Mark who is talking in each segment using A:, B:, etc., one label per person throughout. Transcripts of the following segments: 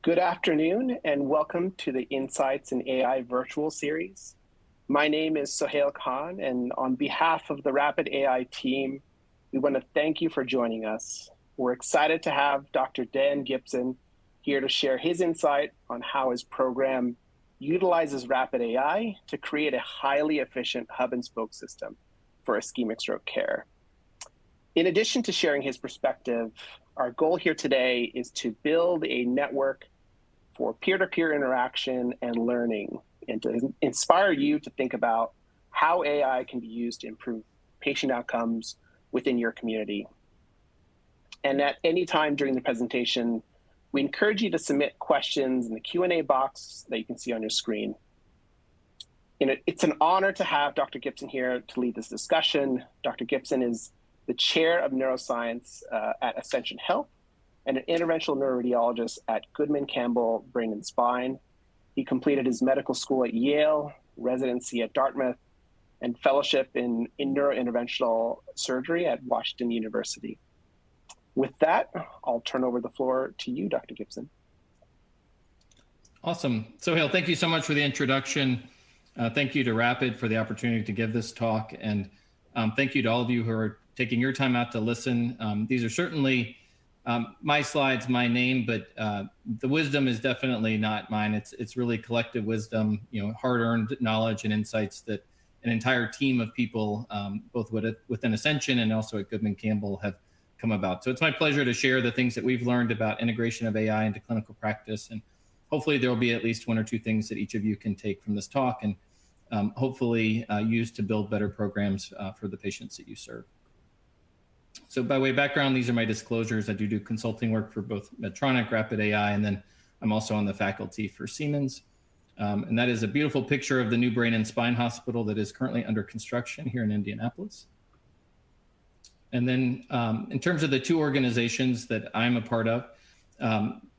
A: Good afternoon and welcome to the Insights in AI virtual series. My name is Sohail Khan, and on behalf of the RapidAI team, we want to thank you for joining us. We're excited to have Dr. Dan Gibson here to share his insight on how his program utilizes RapidAI to create a highly efficient hub and spoke system for ischemic stroke care. In addition to sharing his perspective, our goal here today is to build a network for peer-to-peer interaction and learning, and to inspire you to think about how AI can be used to improve patient outcomes within your community. And at any time during the presentation, we encourage you to submit questions in the Q&A box that you can see on your screen. It's an honor to have Dr. Gibson here to lead this discussion. Dr. Gibson is the chair of Neuroscience at Ascension Health and an interventional neuroradiologist at Goodman Campbell Brain and Spine. He completed his medical school at Yale, residency at Dartmouth, and fellowship in neurointerventional surgery at Washington University. With that, I'll turn over the floor to you, Dr. Gibson.
B: Awesome. Sohail, thank you so much for the introduction. Thank you to Rapid for the opportunity to give this talk. And thank you to all of you who are taking your time out to listen. These are certainly my slides, my name, but the wisdom is definitely not mine. It's really collective wisdom, hard-earned knowledge and insights that an entire team of people, both within Ascension and also at Goodman Campbell, have come about. So it's my pleasure to share the things that we've learned about integration of AI into clinical practice. And hopefully there will be at least one or two things that each of you can take from this talk and hopefully use to build better programs for the patients that you serve. So by way of background, these are my disclosures. I do consulting work for both Medtronic, RapidAI, and then I'm also on the faculty for Siemens. And that is a beautiful picture of the new brain and spine hospital that is currently under construction here in Indianapolis. And then in terms of the two organizations that I'm a part of,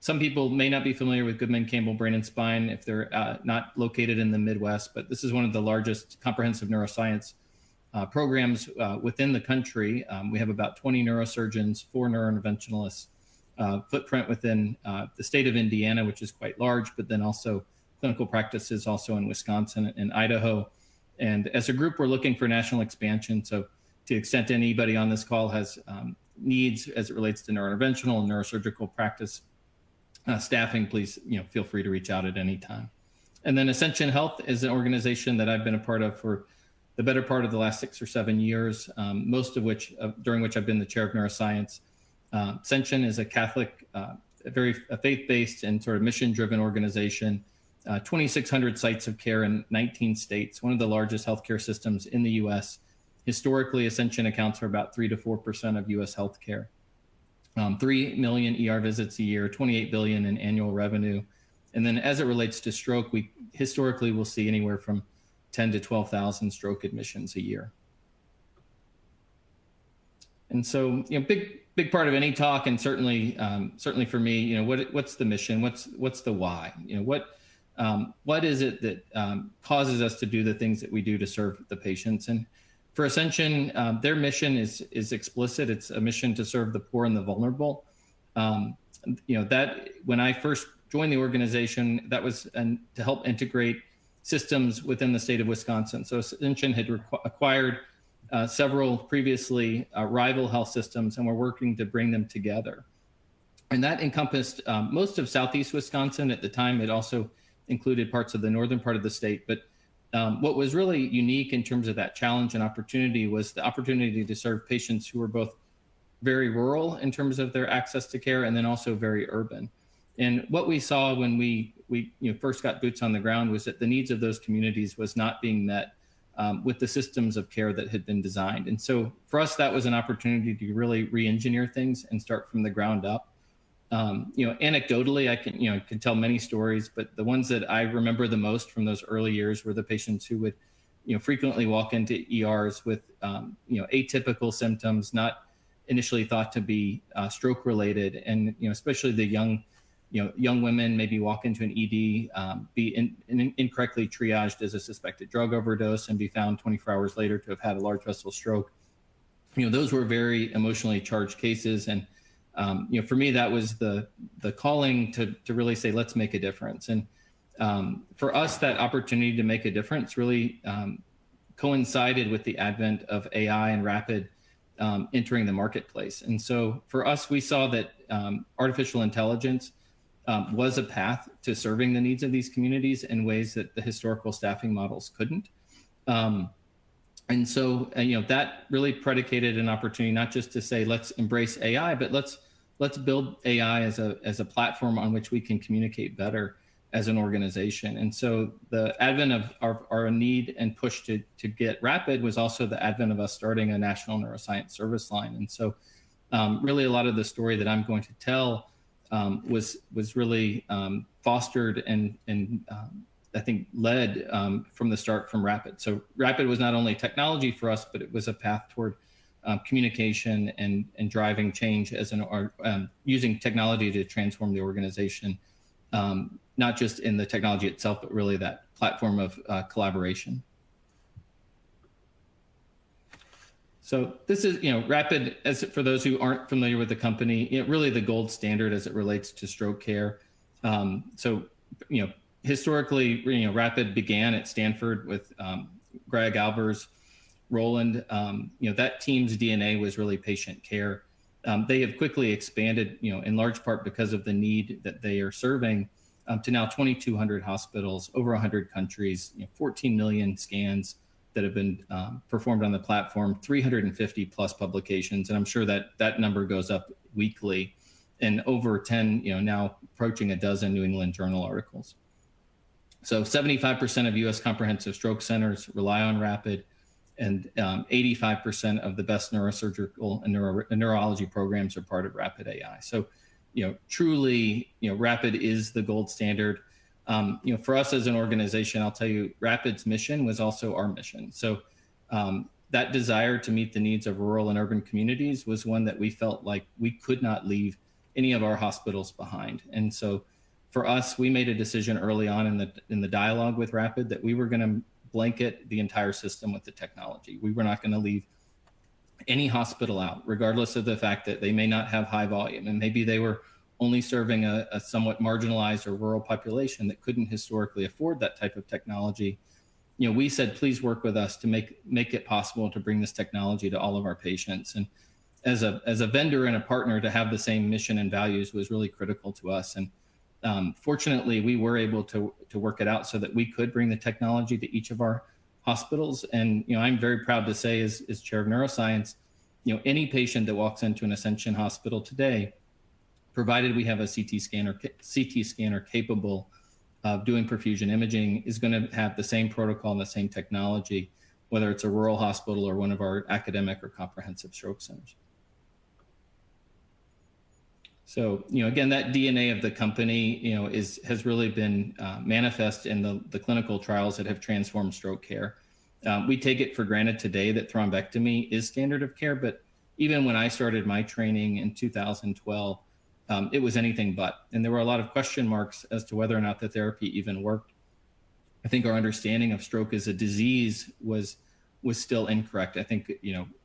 B: some people may not be familiar with Goodman Campbell Brain and Spine if they're not located in the Midwest, but this is one of the largest comprehensive neuroscience programs within the country. We have about 20 neurosurgeons, 4 neurointerventionalists, footprint within the state of Indiana, which is quite large, but then also clinical practices also in Wisconsin and Idaho. And as a group, we're looking for national expansion. So to the extent anybody on this call has needs as it relates to neurointerventional and neurosurgical practice staffing, please feel free to reach out at any time. And then Ascension Health is an organization that I've been a part of for the better part of the last 6 or 7 years, most of which, during which I've been the chair of neuroscience. Ascension is a Catholic, a faith-based and sort of mission-driven organization, 2,600 sites of care in 19 states, one of the largest healthcare systems in the US. Historically, Ascension accounts for about 3 to 4% of US healthcare. 3 million ER visits a year, 28 billion in annual revenue. And then as it relates to stroke, we historically will see anywhere from 10 to 12,000 stroke admissions a year. And so, big part of any talk, and certainly for me, what's the mission? What's the why? What is it that causes us to do the things that we do to serve the patients? And for Ascension, their mission is explicit. It's a mission to serve the poor and the vulnerable. That when I first joined the organization, that was to help integrate systems within the state of Wisconsin. So Ascension had acquired several previously rival health systems, and we're working to bring them together. And that encompassed most of Southeast Wisconsin at the time. It also included parts of the northern part of the state. But what was really unique in terms of that challenge and opportunity was the opportunity to serve patients who were both very rural in terms of their access to care and then also very urban. And what we saw when we first got boots on the ground was that the needs of those communities was not being met with the systems of care that had been designed. And so for us, that was an opportunity to really re-engineer things and start from the ground up. Anecdotally, I can tell many stories, but the ones that I remember the most from those early years were the patients who would frequently walk into ERs with atypical symptoms, not initially thought to be stroke related, and especially the young women maybe walk into an ED, be incorrectly triaged as a suspected drug overdose and be found 24 hours later to have had a large vessel stroke. Those were very emotionally charged cases. And For me, that was the calling to really say, let's make a difference. And for us, that opportunity to make a difference really coincided with the advent of AI and Rapid entering the marketplace. And so for us, we saw that artificial intelligence was a path to serving the needs of these communities in ways that the historical staffing models couldn't. And so, that really predicated an opportunity not just to say, let's embrace AI, but let's build AI as a platform on which we can communicate better as an organization. And so the advent of our need and push to get Rapid was also the advent of us starting a national neuroscience service line. And so really a lot of the story that I'm going to tell was really fostered and I think led from the start from Rapid. So Rapid was not only technology for us, but it was a path toward communication and driving change as using technology to transform the organization, not just in the technology itself, but really that platform of collaboration. So this is, Rapid, as for those who aren't familiar with the company, really the gold standard as it relates to stroke care. Historically, Rapid began at Stanford with Greg Albers, Roland. That team's DNA was really patient care. They have quickly expanded, in large part because of the need that they are serving, to now 2,200 hospitals, over 100 countries, 14 million scans that have been performed on the platform, 350 plus publications, and I'm sure that number goes up weekly, and over 10, now approaching a dozen New England Journal articles. So 75% of U.S. comprehensive stroke centers rely on Rapid, and 85% of the best neurosurgical and neurology programs are part of RapidAI. So, truly, Rapid is the gold standard. For us as an organization, I'll tell you, Rapid's mission was also our mission. So that desire to meet the needs of rural and urban communities was one that we felt like we could not leave any of our hospitals behind. And so for us, we made a decision early on in the dialogue with Rapid that we were going to blanket the entire system with the technology. We were not going to leave any hospital out, regardless of the fact that they may not have high volume, and maybe they were only serving a somewhat marginalized or rural population that couldn't historically afford that type of technology. We said, please work with us to make it possible to bring this technology to all of our patients. And as a vendor and a partner, to have the same mission and values was really critical to us. And fortunately, we were able to work it out so that we could bring the technology to each of our hospitals. And I'm very proud to say, as chair of neuroscience, any patient that walks into an Ascension hospital today, provided we have a CT scanner capable of doing perfusion imaging, is going to have the same protocol and the same technology, whether it's a rural hospital or one of our academic or comprehensive stroke centers. So, again, that DNA of the company, has really been manifest in the clinical trials that have transformed stroke care. We take it for granted today that thrombectomy is standard of care, but even when I started my training in 2012, it was anything but. And there were a lot of question marks as to whether or not the therapy even worked. I think our understanding of stroke as a disease was still incorrect. I think,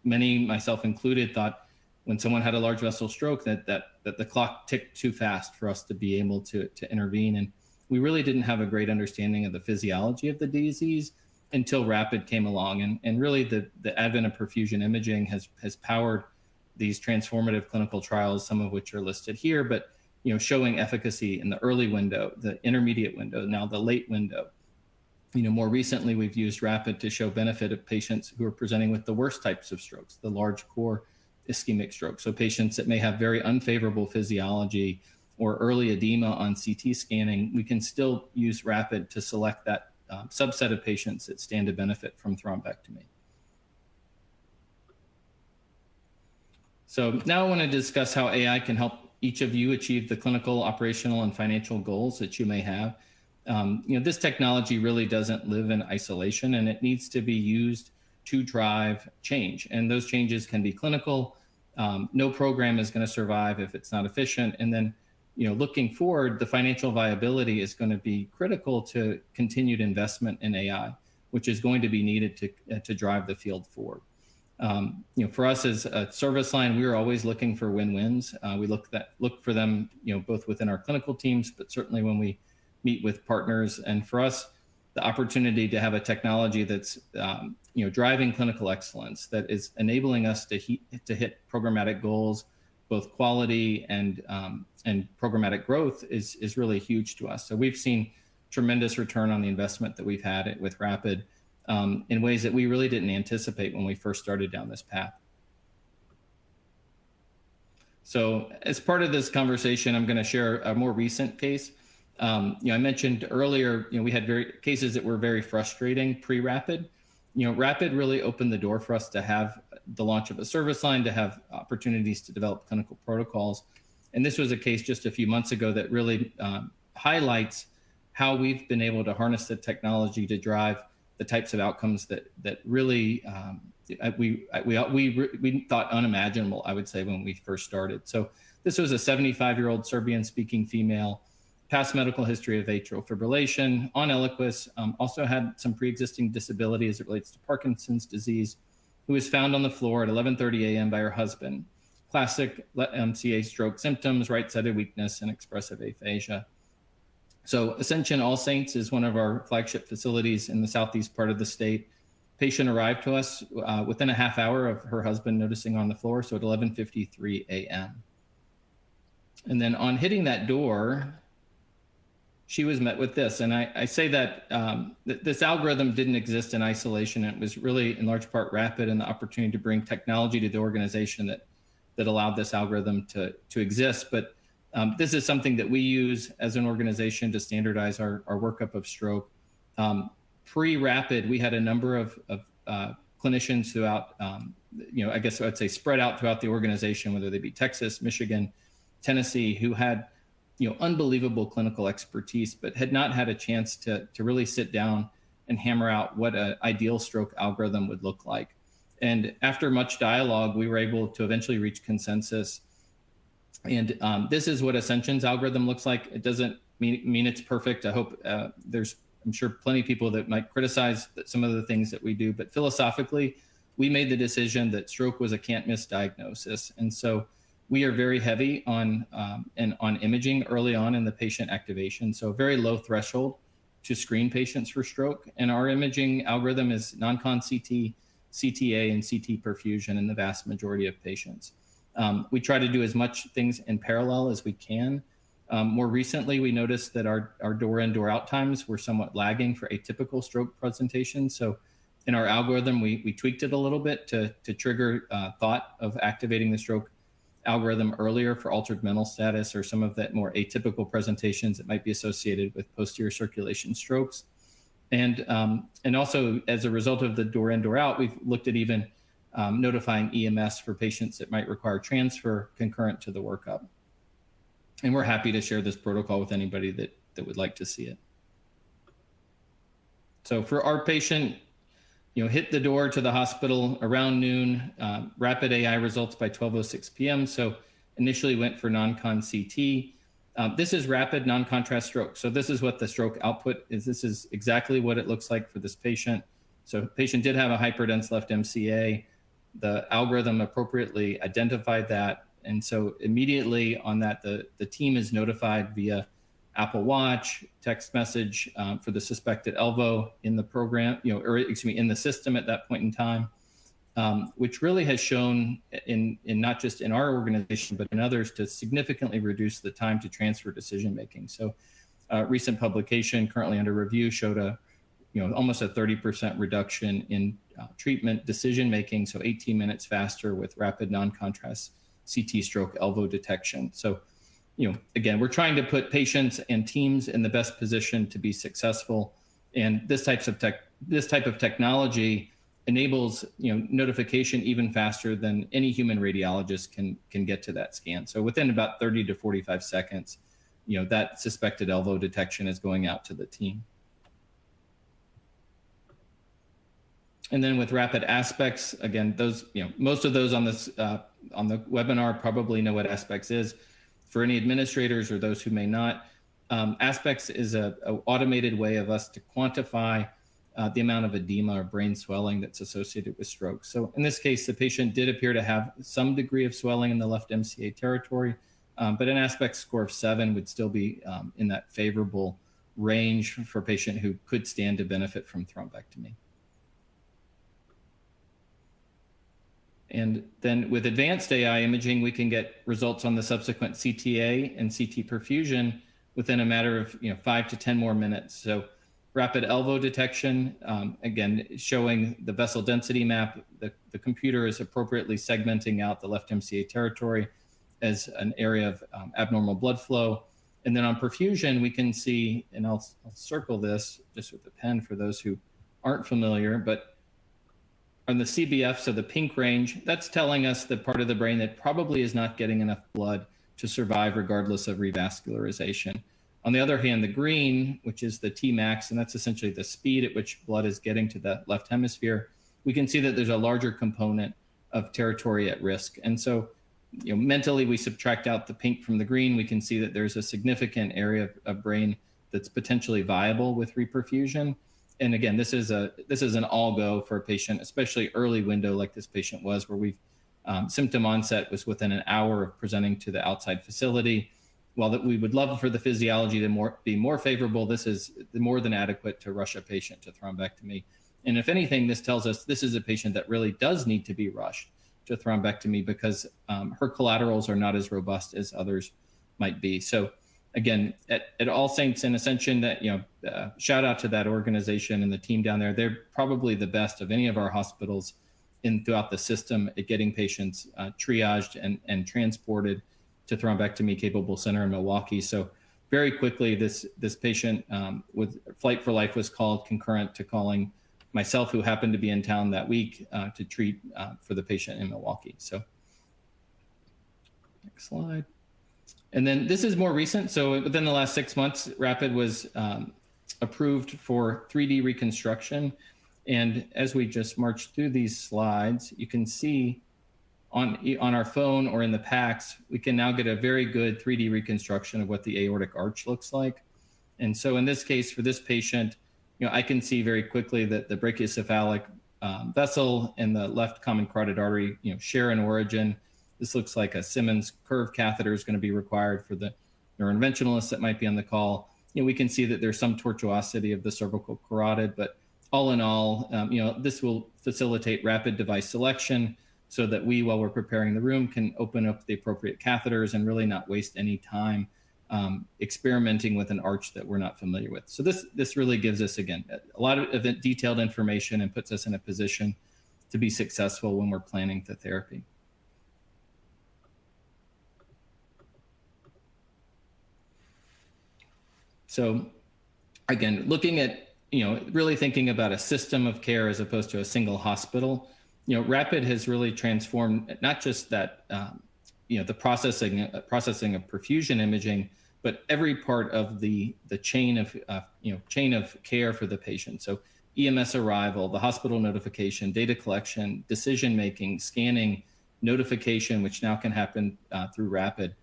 B: many, myself included, thought when someone had a large vessel stroke that the clock ticked too fast for us to be able to intervene. And we really didn't have a great understanding of the physiology of the disease until Rapid came along. And really the advent of perfusion imaging has powered these transformative clinical trials, some of which are listed here, but showing efficacy in the early window, the intermediate window, now the late window. More recently, we've used Rapid to show benefit of patients who are presenting with the worst types of strokes, the large core ischemic stroke. So patients that may have very unfavorable physiology or early edema on CT scanning, we can still use Rapid to select that subset of patients that stand to benefit from thrombectomy. So now I want to discuss how AI can help each of you achieve the clinical, operational, and financial goals that you may have. This technology really doesn't live in isolation, and it needs to be used to drive change. And those changes can be clinical. No program is going to survive if it's not efficient. And then, looking forward, the financial viability is going to be critical to continued investment in AI, which is going to be needed to drive the field forward. For us as a service line, we were always looking for win-wins. We look for them, both within our clinical teams, but certainly when we meet with partners. And for us, the opportunity to have a technology that's driving clinical excellence, that is enabling us to hit programmatic goals, both quality and programmatic growth, is really huge to us. So we've seen tremendous return on the investment that we've had with Rapid in ways that we really didn't anticipate when we first started down this path. So as part of this conversation, I'm going to share a more recent case. I mentioned earlier, we had cases that were very frustrating pre-Rapid. Rapid really opened the door for us to have the launch of a service line, to have opportunities to develop clinical protocols. And this was a case just a few months ago that really highlights how we've been able to harness the technology to drive the types of outcomes that really we thought unimaginable, I would say, when we first started. So this was a 75-year-old Serbian-speaking female, past medical history of atrial fibrillation, on Eliquis, also had some pre-existing disability as it relates to Parkinson's disease, who was found on the floor at 11:30 a.m. by her husband. Classic MCA stroke symptoms, right-sided weakness, and expressive aphasia. So Ascension Saints is one of our flagship facilities in the southeast part of the state. Patient arrived to us within a half hour of her husband noticing on the floor, so at 11:53 a.m. And then on hitting that door, she was met with this. And I say that this algorithm didn't exist in isolation. It was really in large part Rapid and the opportunity to bring technology to the organization that allowed this algorithm to exist. But this is something that we use as an organization to standardize our workup of stroke. Pre-Rapid, we had a number of clinicians throughout, I guess I'd say spread out throughout the organization, whether they be Texas, Michigan, Tennessee, who had unbelievable clinical expertise, but had not had a chance to really sit down and hammer out what an ideal stroke algorithm would look like. And after much dialogue, we were able to eventually reach consensus. And this is what Ascension's algorithm looks like. It doesn't mean it's perfect. I hope I'm sure plenty of people that might criticize some of the things that we do, but philosophically, we made the decision that stroke was a can't miss diagnosis. And so we are very heavy on imaging early on in the patient activation. So very low threshold to screen patients for stroke. And our imaging algorithm is non-con CT, CTA, and CT perfusion in the vast majority of patients. We try to do as much things in parallel as we can. More recently, we noticed that our door in, door out times were somewhat lagging for atypical stroke presentations. So in our algorithm, we tweaked it a little bit to trigger thought of activating the stroke algorithm earlier for altered mental status or some of that more atypical presentations that might be associated with posterior circulation strokes. And also as a result of the door in, door out, we've looked at even notifying EMS for patients that might require transfer concurrent to the workup. And we're happy to share this protocol with anybody that would like to see it. So for our patient, hit the door to the hospital around noon, RapidAI results by 12:06 p.m. So initially went for non-con CT. This is rapid non-contrast stroke. So this is what the stroke output is. This is exactly what it looks like for this patient. So the patient did have a hyperdense left MCA. The algorithm appropriately identified that. And so immediately on that, the team is notified via Apple Watch, text message for the suspected ELVO in the program, in the system at that point in time, which really has shown in not just in our organization, but in others to significantly reduce the time to transfer decision-making. So recent publication currently under review showed almost a 30% reduction in treatment decision-making. So 18 minutes faster with rapid non-contrast CT stroke ELVO detection. So, again, we're trying to put patients and teams in the best position to be successful. And this type of technology enables, notification even faster than any human radiologist can get to that scan. So within about 30 to 45 seconds, that suspected ELVO detection is going out to the team. And then with rapid aspects, again, those, most of those on this on the webinar probably know what aspects is. For any administrators or those who may not, aspects is a automated way of us to quantify the amount of edema or brain swelling that's associated with stroke. So in this case, the patient did appear to have some degree of swelling in the left MCA territory, but an aspect score of 7 would still be in that favorable range for a patient who could stand to benefit from thrombectomy. And then with advanced AI imaging, we can get results on the subsequent CTA and CT perfusion within a matter of 5 to 10 more minutes. So rapid elbow detection, again, showing the vessel density map. The computer is appropriately segmenting out the left MCA territory as an area of abnormal blood flow. And then on perfusion, we can see, and I'll circle this just with the pen for those who aren't familiar, but on the CBF, so the pink range, that's telling us the part of the brain that probably is not getting enough blood to survive regardless of revascularization. On the other hand, the green, which is the Tmax, and that's essentially the speed at which blood is getting to the left hemisphere, we can see that there's a larger component of territory at risk. And so mentally, we subtract out the pink from the green, we can see that there's a significant area of brain that's potentially viable with reperfusion. And again, this is an all-go for a patient, especially early window like this patient was, where we've symptom onset was within an hour of presenting to the outside facility. While that we would love for the physiology to be more favorable, this is more than adequate to rush a patient to thrombectomy. And if anything, this tells us this is a patient that really does need to be rushed to thrombectomy because her collaterals are not as robust as others might be. So again, at All Saints and Ascension, that shout out to that organization and the team down there. They're probably the best of any of our hospitals throughout the system at getting patients triaged and transported to thrombectomy capable center in Milwaukee. So very quickly, this patient with Flight for Life was called concurrent to calling myself, who happened to be in town that week, to treat for the patient in Milwaukee. So next slide. And then this is more recent. So within the last 6 months, Rapid was approved for 3D reconstruction. And as we just march through these slides, you can see on our phone or in the PACS, we can now get a very good 3D reconstruction of what the aortic arch looks like. And so in this case, for this patient, I can see very quickly that the brachiocephalic vessel and the left common carotid artery, share an origin. This looks like a Simmons curve catheter is going to be required for the neurointerventionalists that might be on the call. We can see that there's some tortuosity of the cervical carotid, but all in all, this will facilitate rapid device selection so that we, while we're preparing the room, can open up the appropriate catheters and really not waste any time experimenting with an arch that we're not familiar with. So this really gives us, again, a lot of detailed information and puts us in a position to be successful when we're planning the therapy. So again, looking at, really thinking about a system of care as opposed to a single hospital, Rapid has really transformed not just that, the processing of perfusion imaging, but every part of the chain of care for the patient. So EMS arrival, the hospital notification, data collection, decision-making, scanning, notification, which now can happen through Rapid.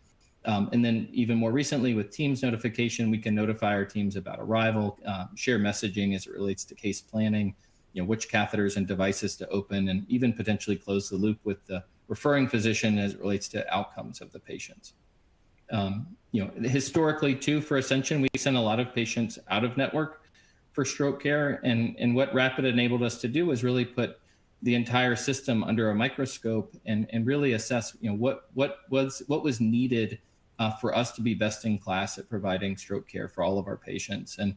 B: And then even more recently with Teams notification, we can notify our teams about arrival, share messaging as it relates to case planning, which catheters and devices to open, and even potentially close the loop with the referring physician as it relates to outcomes of the patients. Historically too, for Ascension, we sent a lot of patients out of network for stroke care. And what Rapid enabled us to do was really put the entire system under a microscope and really assess, what was needed for us to be best in class at providing stroke care for all of our patients. And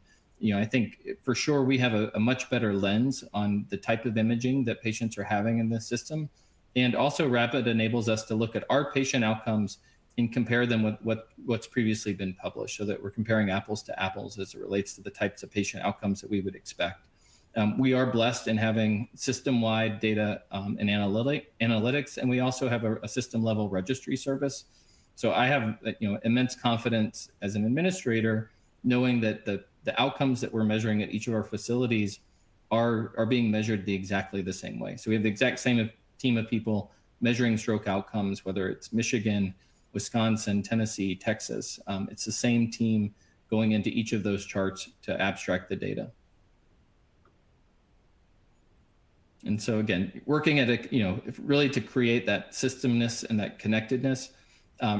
B: I think for sure we have a much better lens on the type of imaging that patients are having in the system. And also Rapid enables us to look at our patient outcomes and compare them with what's previously been published, so that we're comparing apples to apples as it relates to the types of patient outcomes that we would expect. We are blessed in having system-wide data and analytics, and we also have a system-level registry service. So I have immense confidence as an administrator, knowing that the outcomes that we're measuring at each of our facilities are being measured exactly the same way. So we have the exact same team of people measuring stroke outcomes, whether it's Michigan, Wisconsin, Tennessee, Texas. It's the same team going into each of those charts to abstract the data. And so again, working at really to create that systemness and that connectedness,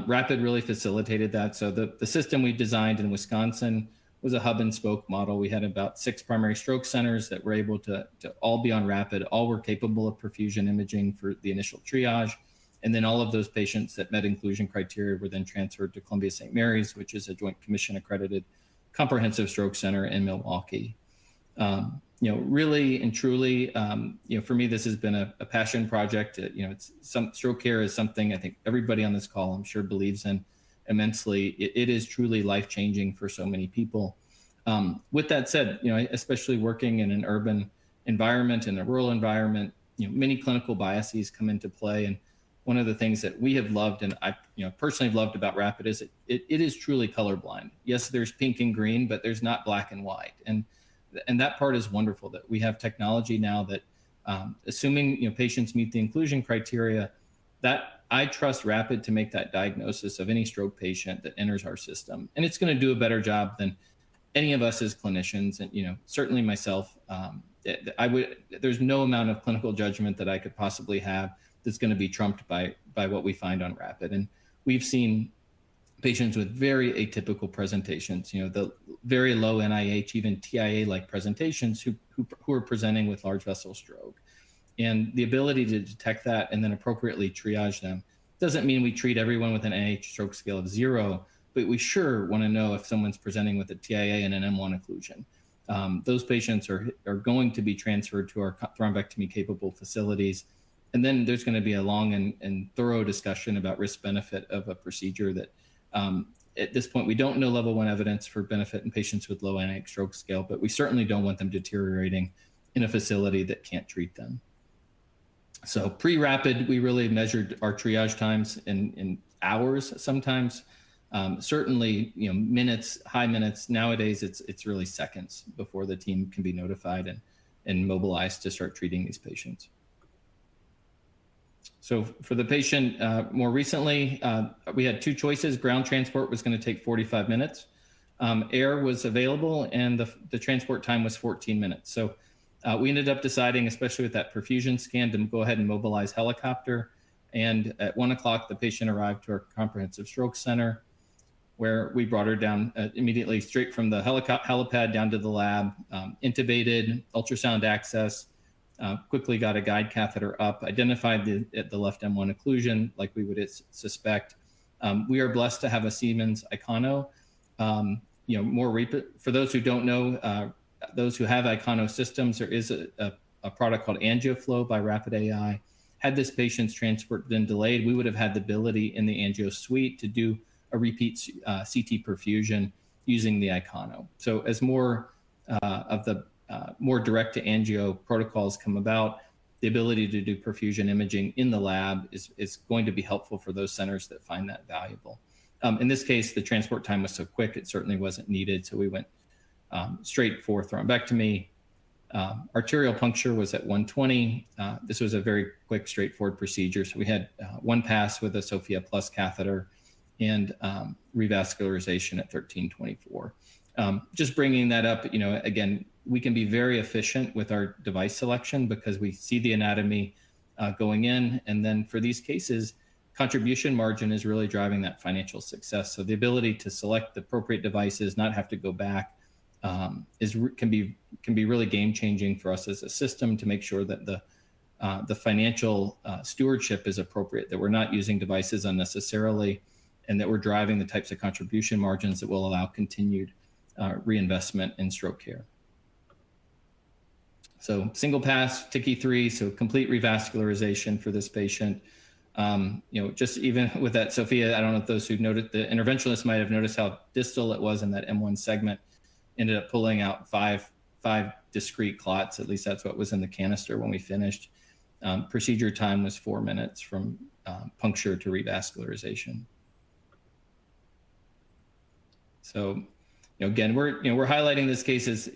B: Rapid really facilitated that. So the system we designed in Wisconsin was a hub and spoke model. We had about 6 primary stroke centers that were able to all be on Rapid. All were capable of perfusion imaging for the initial triage. And then all of those patients that met inclusion criteria were then transferred to Columbia St. Mary's, which is a Joint Commission accredited comprehensive stroke center in Milwaukee. Really and truly, for me, this has been a passion project. Stroke care is something I think everybody on this call, I'm sure, believes in immensely. It is truly life-changing for so many people. With that said, especially working in an urban environment, in a rural environment, many clinical biases come into play. And one of the things that we have loved, and I personally have loved about Rapid, is it is truly colorblind. Yes, there's pink and green, but there's not black and white. And that part is wonderful, that we have technology now that, assuming patients meet the inclusion criteria, that I trust Rapid to make that diagnosis of any stroke patient that enters our system. And it's going to do a better job than any of us as clinicians, and certainly myself. There's no amount of clinical judgment that I could possibly have that's going to be trumped by what we find on Rapid. And we've seen patients with very atypical presentations, the very low NIH, even TIA-like presentations who are presenting with large vessel stroke. And the ability to detect that and then appropriately triage them doesn't mean we treat everyone with an NIH stroke scale of 0, but we sure want to know if someone's presenting with a TIA and an M1 occlusion. Those patients are going to be transferred to our thrombectomy-capable facilities. And then there's going to be a long and thorough discussion about risk-benefit of a procedure that, at this point, we don't know level 1 evidence for benefit in patients with low NIH stroke scale, but we certainly don't want them deteriorating in a facility that can't treat them. So pre-Rapid, we really measured our triage times in hours sometimes, certainly minutes, high minutes. Nowadays, it's really seconds before the team can be notified and mobilized to start treating these patients. So for the patient, more recently, we had 2 choices. Ground transport was going to take 45 minutes. Air was available, and the transport time was 14 minutes. So we ended up deciding, especially with that perfusion scan, to go ahead and mobilize helicopter. And at 1 o'clock, the patient arrived to our comprehensive stroke center, where we brought her down immediately straight from the helipad down to the lab, intubated, ultrasound access, quickly got a guide catheter up, identified the left M1 occlusion like we would suspect. We are blessed to have a Siemens Icono. For those who don't know, those who have Icono systems, there is a product called AngioFlow by RapidAI. Had this patient's transport been delayed, we would have had the ability in the Angio suite to do a repeat CT perfusion using the Icono. So as more of the more direct to angio protocols come about, the ability to do perfusion imaging in the lab is going to be helpful for those centers that find that valuable. In this case, the transport time was so quick, it certainly wasn't needed. So we went straight for thrombectomy. Arterial puncture was at 120. This was a very quick, straightforward procedure. So we had 1 pass with a Sophia Plus catheter and revascularization at 1324. Just bringing that up, again, we can be very efficient with our device selection because we see the anatomy going in. And then for these cases, contribution margin is really driving that financial success. So the ability to select the appropriate devices, not have to go back, can be really game changing for us as a system to make sure that the financial stewardship is appropriate, that we're not using devices unnecessarily, and that we're driving the types of contribution margins that will allow continued reinvestment in stroke care. So single pass, TICI 3, so complete revascularization for this patient. Just even with that Sophia, I don't know if those who noted, the interventionalists might have noticed how distal it was in that M1 segment. Ended up pulling out five discrete clots. At least that's what was in the canister when we finished. Procedure time was 4 minutes from puncture to revascularization. So, again, we're highlighting this case as,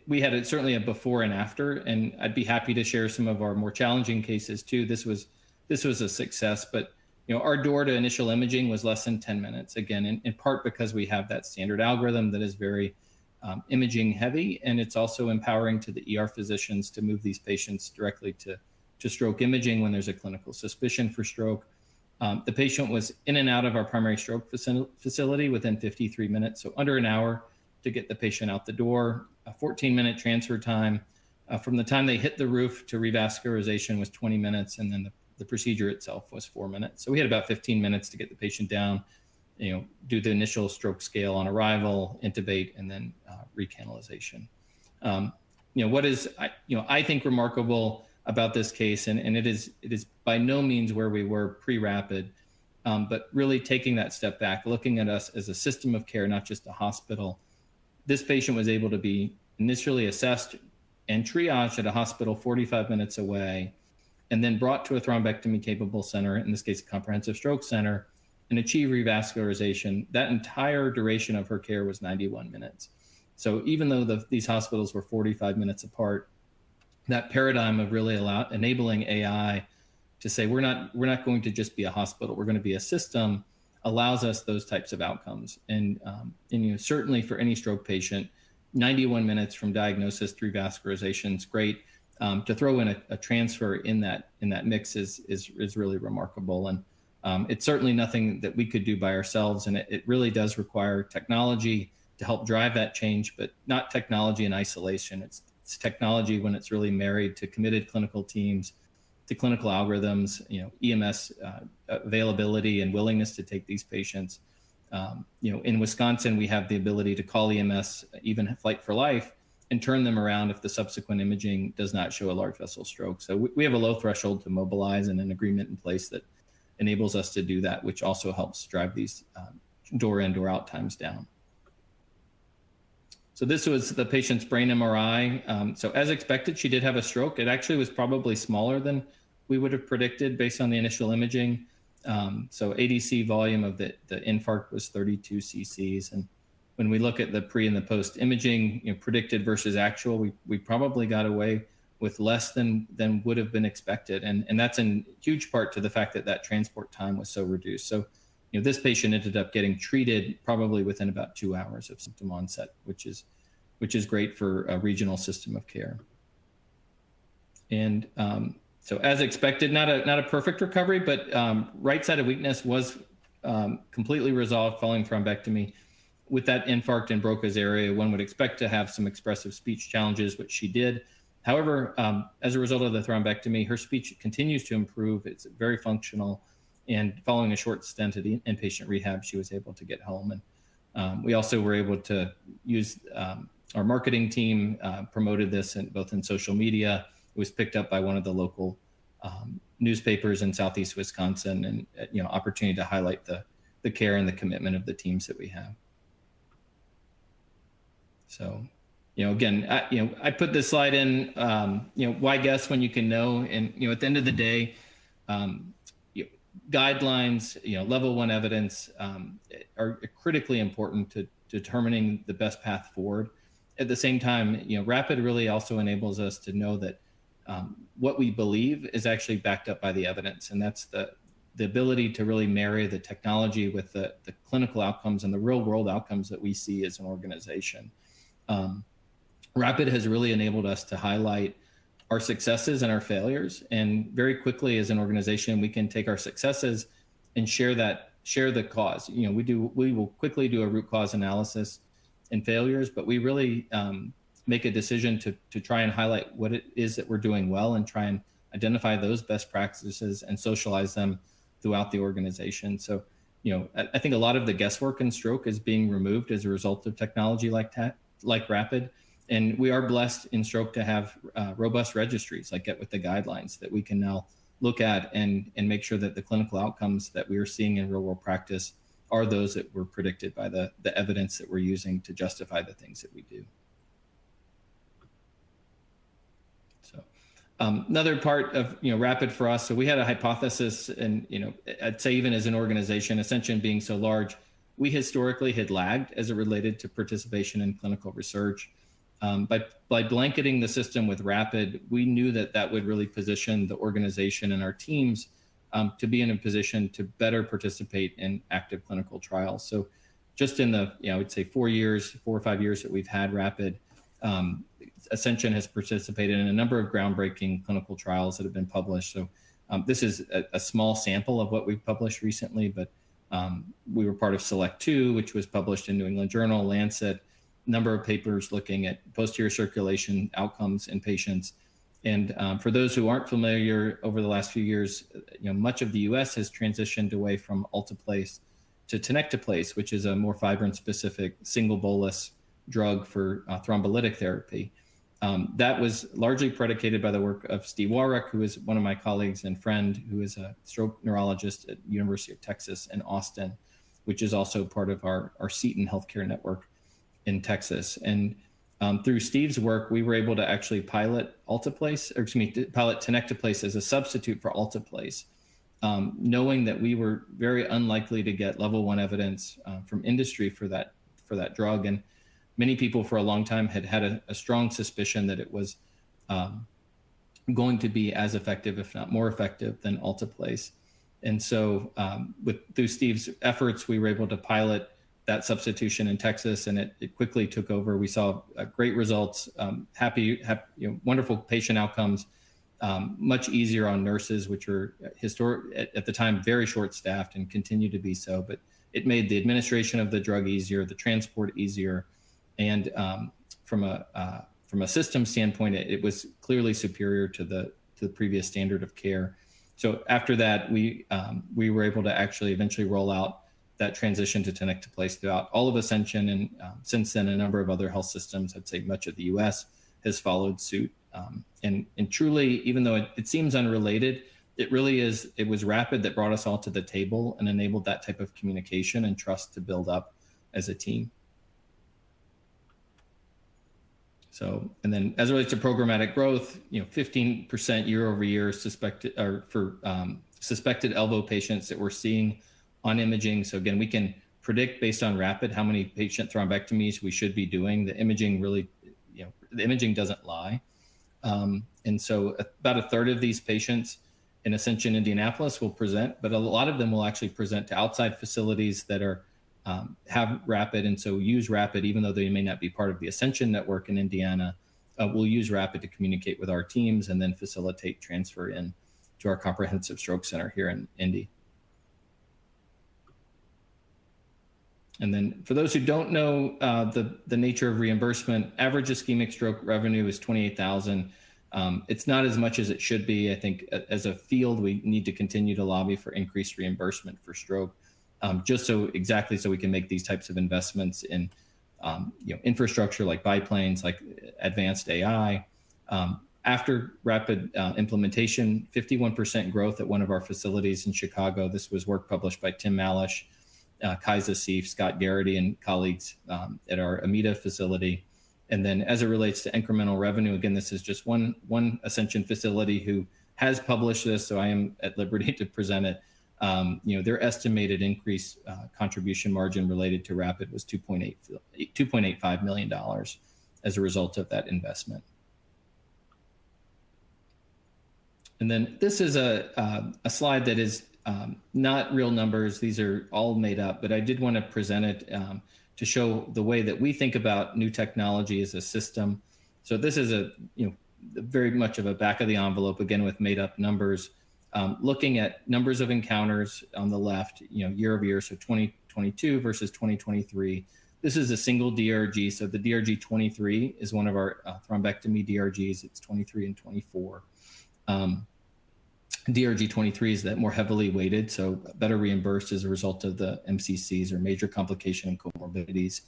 B: we had certainly a before and after, and I'd be happy to share some of our more challenging cases too. This was a success, but our door to initial imaging was less than 10 minutes. Again, in part because we have that standard algorithm that is very imaging heavy, and it's also empowering to the ER physicians to move these patients directly to stroke imaging when there's a clinical suspicion for stroke. The patient was in and out of our primary stroke facility within 53 minutes, so under an hour to get the patient out the door. A 14-minute transfer time. From the time they hit the roof to revascularization was 20 minutes, and then the procedure itself was 4 minutes. So we had about 15 minutes to get the patient down, do the initial stroke scale on arrival, intubate, and then recanalization. What is I think remarkable about this case, and it is by no means where we were pre-Rapid, but really taking that step back, looking at us as a system of care, not just a hospital. This patient was able to be initially assessed and triaged at a hospital 45 minutes away, and then brought to a thrombectomy capable center, in this case, a comprehensive stroke center, and achieve revascularization. That entire duration of her care was 91 minutes. So even though these hospitals were 45 minutes apart, that paradigm of really enabling AI to say, we're not going to just be a hospital, we're going to be a system, allows us those types of outcomes. And certainly for any stroke patient, 91 minutes from diagnosis through vascularization is great. To throw in a transfer in that mix is really remarkable. And it's certainly nothing that we could do by ourselves. And it really does require technology to help drive that change, but not technology in isolation. It's technology when it's really married to committed clinical teams, to clinical algorithms, EMS availability and willingness to take these patients. In Wisconsin, we have the ability to call EMS, even Flight for Life, and turn them around if the subsequent imaging does not show a large vessel stroke. So we have a low threshold to mobilize and an agreement in place that enables us to do that, which also helps drive these door in, door out times down. So this was the patient's brain MRI. So as expected, she did have a stroke. It actually was probably smaller than we would have predicted based on the initial imaging. So ADC volume of the infarct was 32 cc's. And when we look at the pre and the post imaging, predicted versus actual, we probably got away with less than would have been expected. And that's in huge part to the fact that transport time was so reduced. So, this patient ended up getting treated probably within about 2 hours of symptom onset, which is great for a regional system of care. And so as expected, not a perfect recovery, but right side of weakness was completely resolved following thrombectomy. With that infarct in Broca's area, one would expect to have some expressive speech challenges, which she did. However, as a result of the thrombectomy, her speech continues to improve. It's very functional. And following a short stint at the inpatient rehab, she was able to get home. And we also were able to use our marketing team promoted this both in social media. It was picked up by one of the local newspapers in Southeast Wisconsin, and opportunity to highlight the care and the commitment of the teams that we have. So, again, I put this slide in, why guess when you can know? And, at the end of the day, guidelines, level 1 evidence are critically important to determining the best path forward. At the same time, Rapid really also enables us to know that what we believe is actually backed up by the evidence. And that's the ability to really marry the technology with the clinical outcomes and the real world outcomes that we see as an organization. Rapid has really enabled us to highlight our successes and our failures. And very quickly as an organization, we can take our successes and share the cause. We will quickly do a root cause analysis and failures, but we really make a decision to try and highlight what it is that we're doing well and try and identify those best practices and socialize them throughout the organization. So, I think a lot of the guesswork in stroke is being removed as a result of technology like Rapid. And we are blessed in stroke to have robust registries like Get With The Guidelines that we can now look at and make sure that the clinical outcomes that we are seeing in real world practice are those that were predicted by the evidence that we're using to justify the things that we do. So another part of Rapid for us, so we had a hypothesis, and I'd say even as an organization, Ascension being so large, we historically had lagged as it related to participation in clinical research. By blanketing the system with Rapid, we knew that would really position the organization and our teams to be in a position to better participate in active clinical trials. So just in the, I would say 4 or 5 years that we've had Rapid, Ascension has participated in a number of groundbreaking clinical trials that have been published. So this is a small sample of what we've published recently, but we were part of Select 2, which was published in New England Journal, Lancet, number of papers looking at posterior circulation outcomes in patients. And for those who aren't familiar, over the last few years, much of the US has transitioned away from alteplase to tenecteplase, which is a more fibrin-specific single bolus drug for thrombolytic therapy. That was largely predicated by the work of Steve Warwick, who is one of my colleagues and friend, who is a stroke neurologist at University of Texas in Austin, which is also part of our Seton healthcare network in Texas. And through Steve's work, we were able to actually pilot tenecteplase as a substitute for alteplase, knowing that we were very unlikely to get level 1 evidence from industry for that drug. And many people for a long time had a strong suspicion that it was going to be as effective, if not more effective, than alteplase. And so through Steve's efforts, we were able to pilot that substitution in Texas, and it quickly took over. We saw great results, happy, wonderful patient outcomes, much easier on nurses, which were at the time very short-staffed and continue to be so. But it made the administration of the drug easier, the transport easier, and from a system standpoint, it was clearly superior to the previous standard of care. So after that, we were able to actually eventually roll out that transition to tenecteplase throughout all of Ascension, and since then, a number of other health systems, I'd say much of the U.S., has followed suit. And truly, even though it seems unrelated, it really is. It was Rapid that brought us all to the table and enabled that type of communication and trust to build up as a team. So, and then as it relates to programmatic growth, 15% year over year suspected elbow patients that we're seeing on imaging. So again, we can predict based on Rapid how many patient thrombectomies we should be doing. The imaging really, the imaging doesn't lie. And so about a third of these patients in Ascension Indianapolis will present, but a lot of them will actually present to outside facilities that have Rapid, and so use Rapid, even though they may not be part of the Ascension network in Indiana. We'll use Rapid to communicate with our teams and then facilitate transfer in to our comprehensive stroke center here in Indy. And then for those who don't know the nature of reimbursement, average ischemic stroke revenue is $28,000. It's not as much as it should be. I think as a field, we need to continue to lobby for increased reimbursement for stroke, just so we can make these types of investments in infrastructure like biplanes, like advanced AI. After Rapid implementation, 51% growth at one of our facilities in Chicago. This was work published by Tim Malish, Kaisa Seif, Scott Garrity, and colleagues at our Amita facility. And then as it relates to incremental revenue, again, this is just one Ascension facility who has published this, so I am at liberty to present it. Their estimated increase contribution margin related to Rapid was $2.85 million as a result of that investment. And then this is a slide that is not real numbers. These are all made up, but I did want to present it to show the way that we think about new technology as a system. So this is very much of a back of the envelope, again, with made up numbers, looking at numbers of encounters on the left, year over year. So 2022 versus 2023. This is a single DRG. So the DRG 23 is one of our thrombectomy DRGs. It's 23 and 24. DRG 23 is that more heavily weighted, so better reimbursed as a result of the MCCs or major complication and comorbidities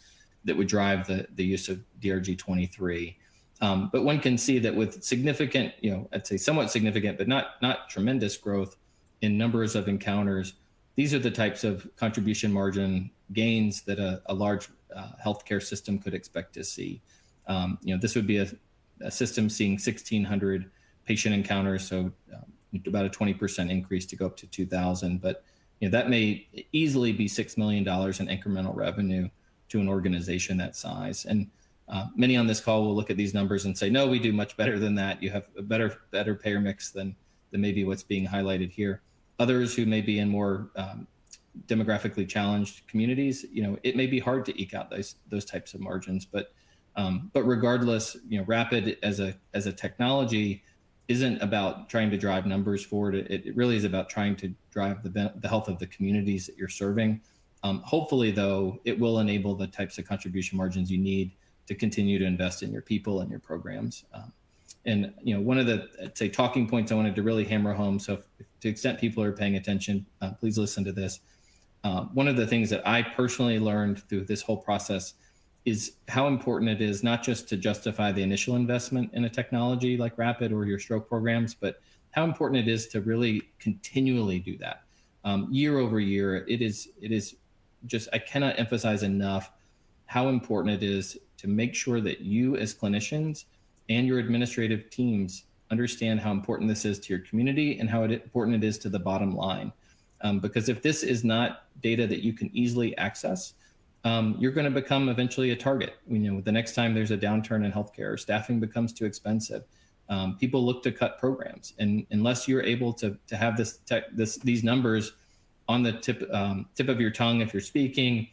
B: that would drive the use of DRG 23. But one can see that with significant, I'd say somewhat significant, but not tremendous growth in numbers of encounters, these are the types of contribution margin gains that a large healthcare system could expect to see. This would be a system seeing 1,600 patient encounters, so about a 20% increase to go up to 2,000. But that may easily be $6 million in incremental revenue to an organization that size. And many on this call will look at these numbers and say, no, we do much better than that. You have a better payer mix than maybe what's being highlighted here. Others who may be in more demographically challenged communities, it may be hard to eke out those types of margins. But regardless, Rapid as a technology isn't about trying to drive numbers forward. It really is about trying to drive the health of the communities that you're serving. Hopefully, though, it will enable the types of contribution margins you need to continue to invest in your people and your programs. And one of the, I'd say, talking points I wanted to really hammer home, so if, to the extent people are paying attention, please listen to this. One of the things that I personally learned through this whole process is how important it is not just to justify the initial investment in a technology like Rapid or your stroke programs, but how important it is to really continually do that. Year over year, it is just, I cannot emphasize enough how important it is to make sure that you as clinicians and your administrative teams understand how important this is to your community and how important it is to the bottom line. Because if this is not data that you can easily access, you're going to become eventually a target. The next time there's a downturn in healthcare, staffing becomes too expensive. People look to cut programs, and unless you're able to have these numbers on the tip of your tongue if you're speaking,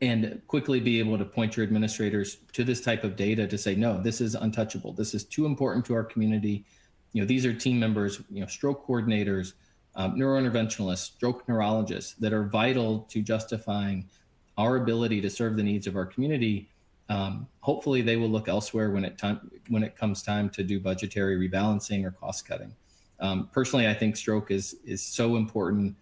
B: and quickly be able to point your administrators to this type of data to say, no, this is untouchable. This is too important to our community. These are team members, stroke coordinators, neurointerventionalists, stroke neurologists that are vital to justifying our ability to serve the needs of our community. Hopefully they will look elsewhere when it comes time to do budgetary rebalancing or cost cutting. Personally, I think stroke is so important.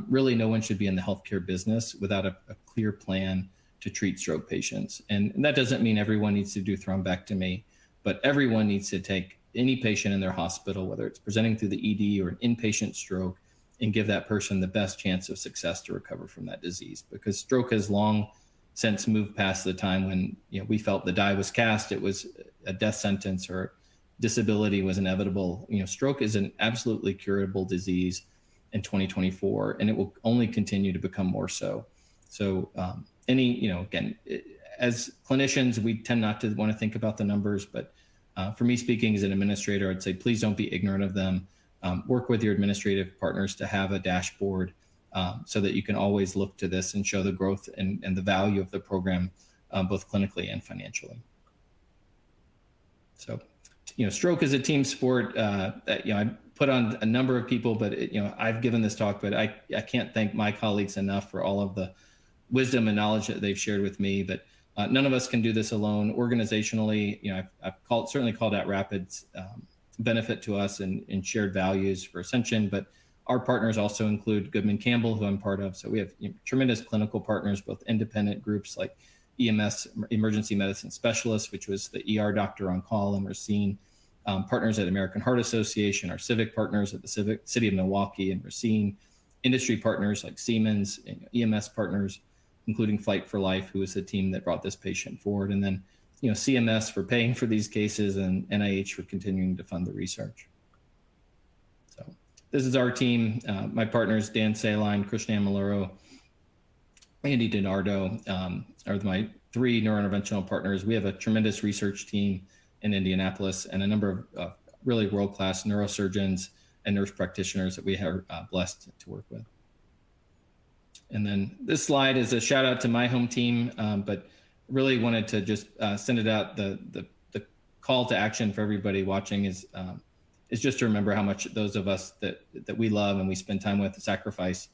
B: Really, no one should be in the healthcare business without a clear plan to treat stroke patients. And that doesn't mean everyone needs to do thrombectomy, but everyone needs to take any patient in their hospital, whether it's presenting through the ED or an inpatient stroke, and give that person the best chance of success to recover from that disease. Because stroke has long since moved past the time when we felt the die was cast, it was a death sentence or disability was inevitable. Stroke is an absolutely curable disease in 2024, and it will only continue to become more so. So again, as clinicians, we tend not to want to think about the numbers, but for me speaking as an administrator, I'd say, please don't be ignorant of them. Work with your administrative partners to have a dashboard so that you can always look to this and show the growth and the value of the program, both clinically and financially. So, stroke is a team sport that, I put on a number of people, but I've given this talk, but I can't thank my colleagues enough for all of the wisdom and knowledge that they've shared with me. But none of us can do this alone. Organizationally, I've certainly called out Rapid's benefit to us and shared values for Ascension, but our partners also include Goodman Campbell, who I'm part of. So we have tremendous clinical partners, both independent groups like EMS, Emergency Medicine Specialists, which was the ER doctor on call in Racine, partners at American Heart Association, our civic partners at the City of Milwaukee and Racine, industry partners like Siemens, EMS partners, including Flight for Life, who is the team that brought this patient forward, and then CMS for paying for these cases, and NIH for continuing to fund the research. So this is our team. My partners, Dan Saline, Krishna Amaluro, Andy DiNardo, are my 3 neurointerventional partners. We have a tremendous research team in Indianapolis and a number of really world-class neurosurgeons and nurse practitioners that we are blessed to work with. And then this slide is a shout out to my home team, but really wanted to just send it out. The call to action for everybody watching is just to remember how much those of us that we love and we spend time with sacrifice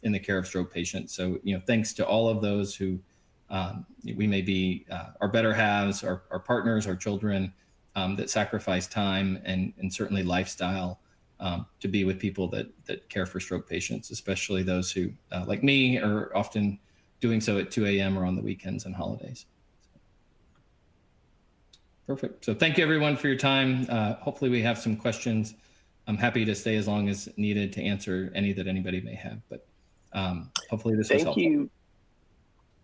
B: in the care of stroke patients. So, thanks to all of those who we may be our better halves, our partners, our children, that sacrifice time and certainly lifestyle to be with people that care for stroke patients, especially those who, like me, are often doing so at 2 a.m. or on the weekends and holidays. Perfect. So thank you everyone for your time. Hopefully we have some questions. I'm happy to stay as long as needed to answer any that anybody may have, but hopefully this was helpful.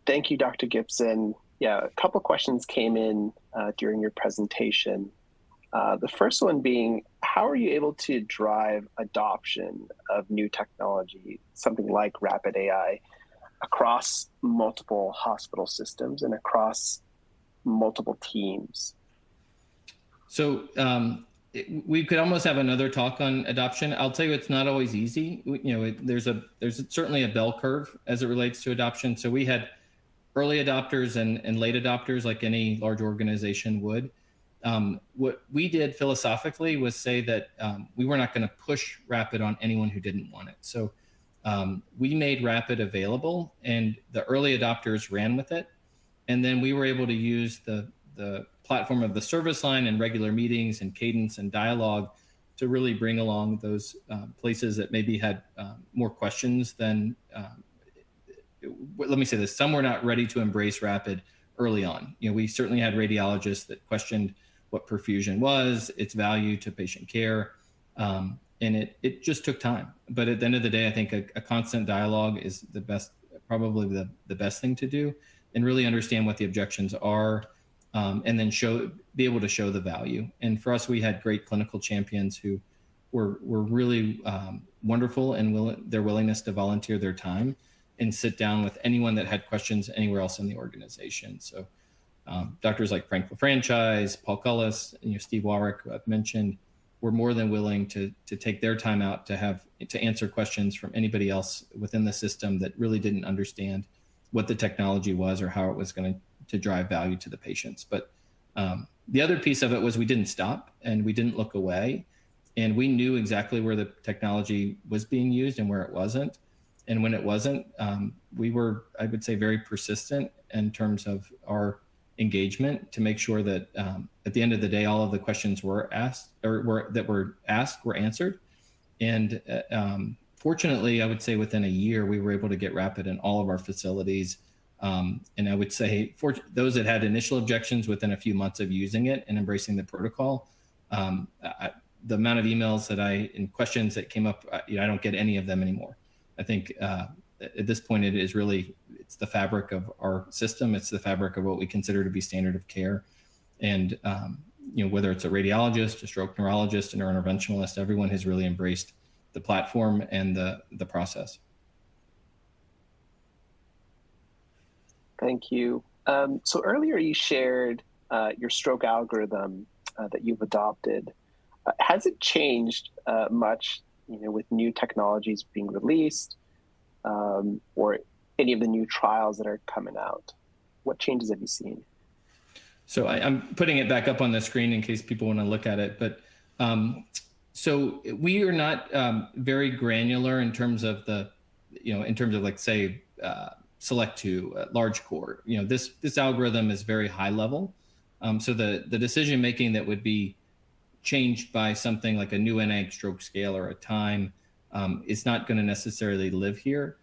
A: Thank you, Dr. Gibson. Yeah, a couple questions came in during your presentation. The first one being, how are you able to drive adoption of new technology, something like RapidAI, across multiple hospital systems and across multiple teams?
B: So we could almost have another talk on adoption. I'll tell you, it's not always easy. There's certainly a bell curve as it relates to adoption. So we had early adopters and late adopters, like any large organization would. What we did philosophically was say that we were not going to push Rapid on anyone who didn't want it. So we made Rapid available, and the early adopters ran with it. And then we were able to use the platform of the service line and regular meetings and cadence and dialogue to really bring along those places that maybe had more questions than, let me say this, some were not ready to embrace Rapid early on. We certainly had radiologists that questioned what perfusion was, its value to patient care, and it just took time. But at the end of the day, I think a constant dialogue is the best, probably the best thing to do, and really understand what the objections are, and then be able to show the value. And for us, we had great clinical champions who were really wonderful, and their willingness to volunteer their time and sit down with anyone that had questions anywhere else in the organization. So doctors like Frank LaFranchise, Paul Cullis, Steve Warwick, who I've mentioned, were more than willing to take their time out to answer questions from anybody else within the system that really didn't understand what the technology was or how it was going to drive value to the patients. But the other piece of it was we didn't stop and we didn't look away. And we knew exactly where the technology was being used and where it wasn't. And when it wasn't, we were, I would say, very persistent in terms of our engagement to make sure that at the end of the day, all of the questions were asked were answered. And fortunately, I would say within a year, we were able to get Rapid in all of our facilities. And I would say for those that had initial objections within a few months of using it and embracing the protocol, the amount of emails and questions that came up, I don't get any of them anymore. I think at this point, it's the fabric of our system. It's the fabric of what we consider to be standard of care. And, whether it's a radiologist, a stroke neurologist, a neurointerventionalist, everyone has really embraced the platform and the process.
A: Thank you. So earlier you shared your stroke algorithm that you've adopted. Has it changed much, with new technologies being released, or any of the new trials that are coming out? What changes have you seen?
B: So I'm putting it back up on the screen in case people want to look at it. But so we are not very granular in terms of like, say, select to large core. This algorithm is very high level. So the decision making that would be changed by something like a new NIH stroke scale or a time is not going to necessarily live here.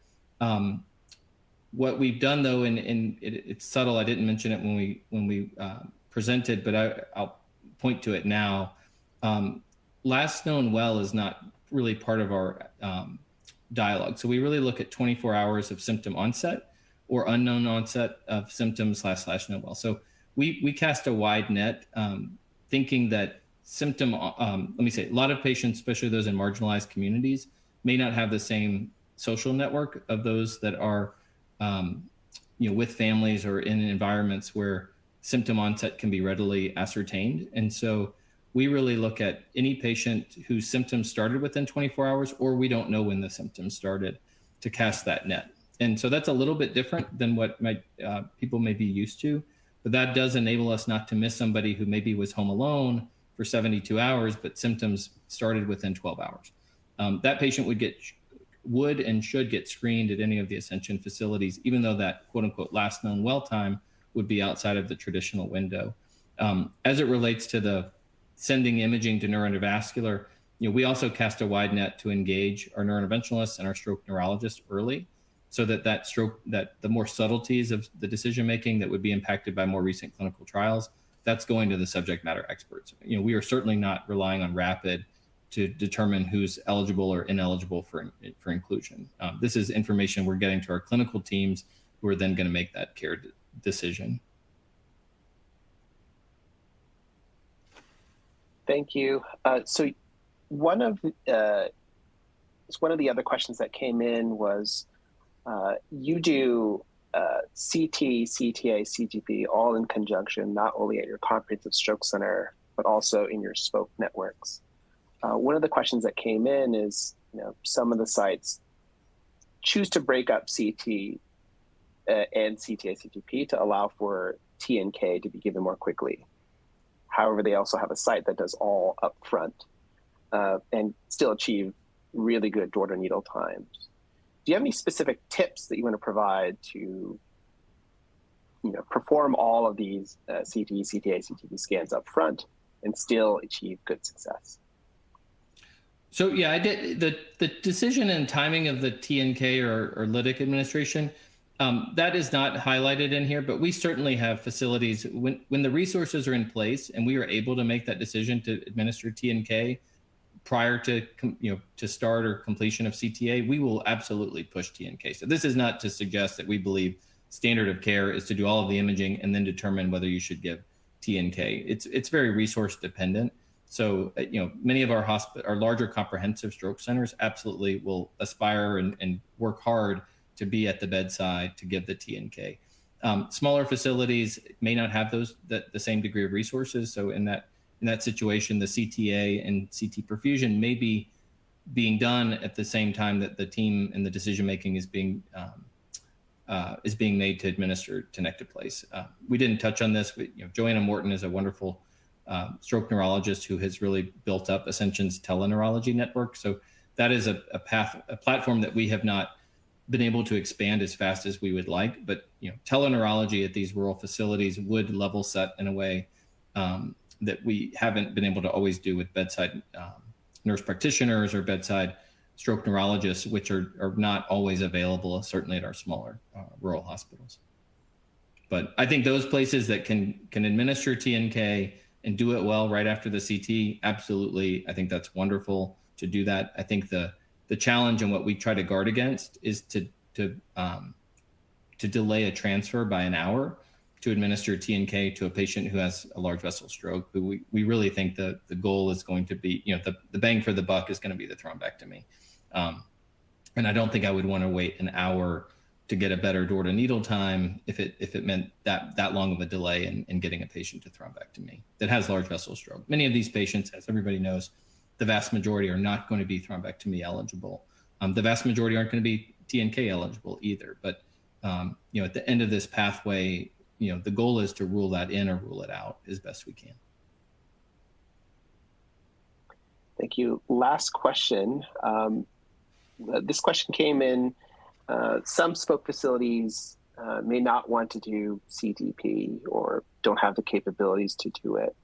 B: What we've done, though, and it's subtle, I didn't mention it when we presented, but I'll point to it now. Last known well is not really part of our dialogue. So we really look at 24 hours of symptom onset or unknown onset of symptoms / known well. So we cast a wide net, thinking that let me say, a lot of patients, especially those in marginalized communities, may not have the same social network of those that are with families or in environments where symptom onset can be readily ascertained. And so we really look at any patient whose symptoms started within 24 hours, or we don't know when the symptoms started, to cast that net. And so that's a little bit different than what people may be used to, but that does enable us not to miss somebody who maybe was home alone for 72 hours, but symptoms started within 12 hours. That patient would and should get screened at any of the Ascension facilities, even though that quote unquote last known well time would be outside of the traditional window. As it relates to the sending imaging to neurointerventional, we also cast a wide net to engage our neurointerventionalists and our stroke neurologists early, so that the more subtleties of the decision making that would be impacted by more recent clinical trials, that's going to the subject matter experts. We are certainly not relying on Rapid to determine who's eligible or ineligible for inclusion. This is information we're getting to our clinical teams, who are then going to make that care decision.
A: Thank you. So one of the other questions that came in was, you do CT, CTA, CTP all in conjunction, not only at your comprehensive stroke center, but also in your spoke networks. One of the questions that came in is, some of the sites choose to break up CT and CTA-CTP to allow for TNK to be given more quickly. However, they also have a site that does all upfront and still achieve really good door-to-needle times. Do you have any specific tips that you want to provide to perform all of these CT, CTA, CTP scans up front and still achieve good success?
B: So yeah, I did the decision and timing of the TNK or lytic administration. That is not highlighted in here, but we certainly have facilities when the resources are in place and we are able to make that decision to administer TNK prior to to start or completion of CTA, we will absolutely push TNK. So this is not to suggest that we believe standard of care is to do all of the imaging and then determine whether you should give TNK. It's very resource dependent. So many of our larger comprehensive stroke centers absolutely will aspire and work hard to be at the bedside to give the TNK. Smaller facilities may not have the same degree of resources. So in that situation, the CTA and CT perfusion may be being done at the same time that the team and the decision making is being made to administer tenecteplase. We didn't touch on this, but Joanna Morton is a wonderful stroke neurologist who has really built up Ascension's teleneurology network. So that is a platform that we have not been able to expand as fast as we would like. But teleneurology at these rural facilities would level set in a way that we haven't been able to always do with bedside nurse practitioners or bedside stroke neurologists, which are not always available, certainly at our smaller rural hospitals. But I think those places that can administer TNK and do it well right after the CT, absolutely. I think that's wonderful to do that. I think the challenge and what we try to guard against is to delay a transfer by an hour to administer TNK to a patient who has a large vessel stroke, who we really think the goal is going to be, the bang for the buck is going to be the thrombectomy. And I don't think I would want to wait an hour to get a better door to needle time if it meant that long of a delay in getting a patient to thrombectomy that has large vessel stroke. Many of these patients, as everybody knows, the vast majority are not going to be thrombectomy eligible. The vast majority aren't going to be TNK eligible either. But at the end of this pathway, the goal is to rule that in or rule it out as best we can.
A: Thank you. Last question. This question came in. Some spoke facilities may not want to do CTP or don't have the capabilities to do it.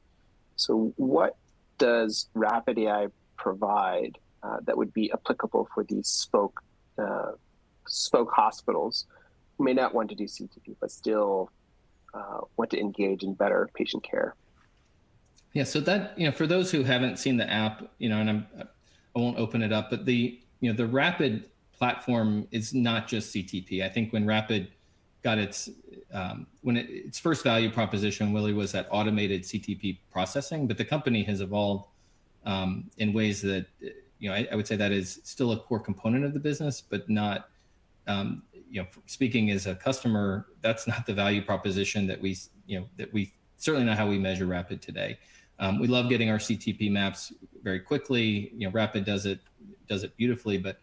A: So what does RapidAI provide that would be applicable for these spoke hospitals who may not want to do CTP, but still want to engage in better patient care?
B: Yeah, so that, for those who haven't seen the app, and I won't open it up, but the Rapid platform is not just CTP. I think when Rapid got its first value proposition, Willie, was that automated CTP processing, but the company has evolved in ways that, I would say that is still a core component of the business, but not, speaking as a customer, that's not the value proposition that we certainly not how we measure Rapid today. We love getting our CTP maps very quickly. Rapid does it beautifully, but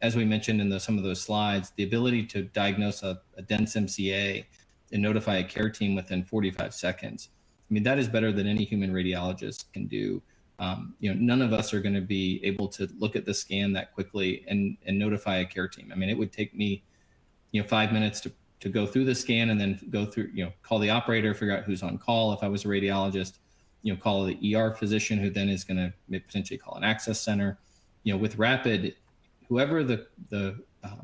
B: as we mentioned in some of those slides, the ability to diagnose a dense MCA and notify a care team within 45 seconds. I mean, that is better than any human radiologist can do. None of us are going to be able to look at the scan that quickly and notify a care team. I mean, it would take me, 5 minutes to go through the scan and then go through, call the operator, figure out who's on call. If I was a radiologist, call the ER physician, who then is going to potentially call an access center. With Rapid, whoever the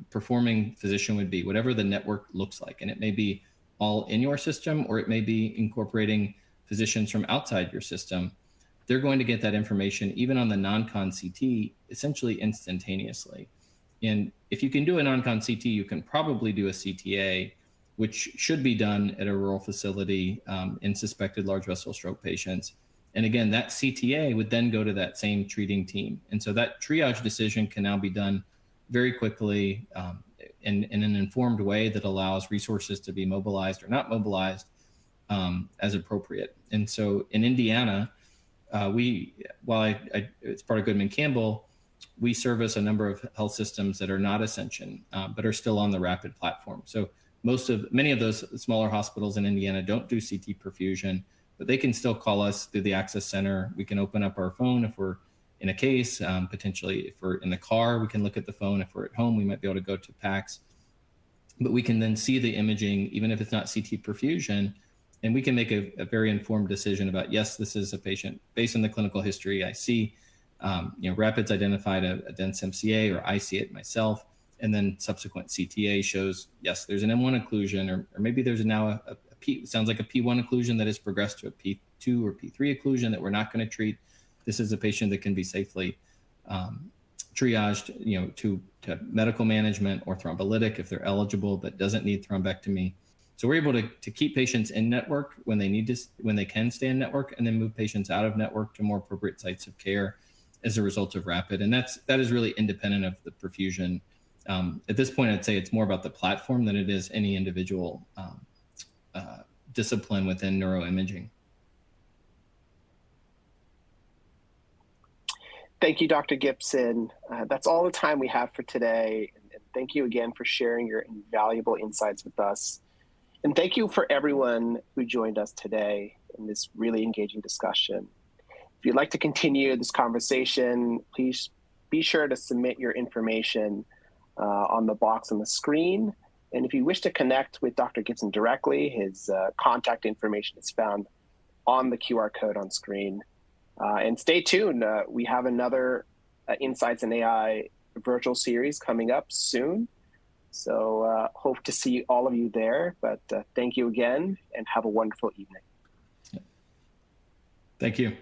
B: performing physician would be, whatever the network looks like, and it may be all in your system, or it may be incorporating physicians from outside your system, they're going to get that information, even on the non-con CT, essentially instantaneously. And if you can do a non-con CT, you can probably do a CTA, which should be done at a rural facility in suspected large vessel stroke patients. And again, that CTA would then go to that same treating team. And so that triage decision can now be done very quickly in an informed way that allows resources to be mobilized or not mobilized as appropriate. And so in Indiana, it's part of Goodman Campbell, we service a number of health systems that are not Ascension, but are still on the Rapid platform. So many of those smaller hospitals in Indiana don't do CT perfusion, but they can still call us through the Access Center. We can open up our phone if we're in a case, potentially if we're in the car, we can look at the phone. If we're at home, we might be able to go to PACS, but we can then see the imaging, even if it's not CT perfusion, and we can make a very informed decision about, yes, this is a patient based on the clinical history. I see, Rapid's identified a dense MCA, or I see it myself. And then subsequent CTA shows, yes, there's an M1 occlusion, or maybe there's now a P, sounds like a P1 occlusion that has progressed to a P2 or P3 occlusion that we're not going to treat. This is a patient that can be safely triaged, to medical management or thrombolytic if they're eligible, but doesn't need thrombectomy. So we're able to keep patients in network when they can stay in network, and then move patients out of network to more appropriate sites of care as a result of Rapid. And that is really independent of the perfusion. At this point, I'd say it's more about the platform than it is any individual discipline within neuroimaging.
A: Thank you, Dr. Gibson. That's all the time we have for today. And thank you again for sharing your invaluable insights with us. And thank you for everyone who joined us today in this really engaging discussion. If you'd like to continue this conversation, please be sure to submit your information on the box on the screen. And if you wish to connect with Dr. Gibson directly, his contact information is found on the QR code on screen. And stay tuned. We have another Insights in AI virtual series coming up soon. So hope to see all of you there. But thank you again, and have a wonderful evening.
B: Thank you.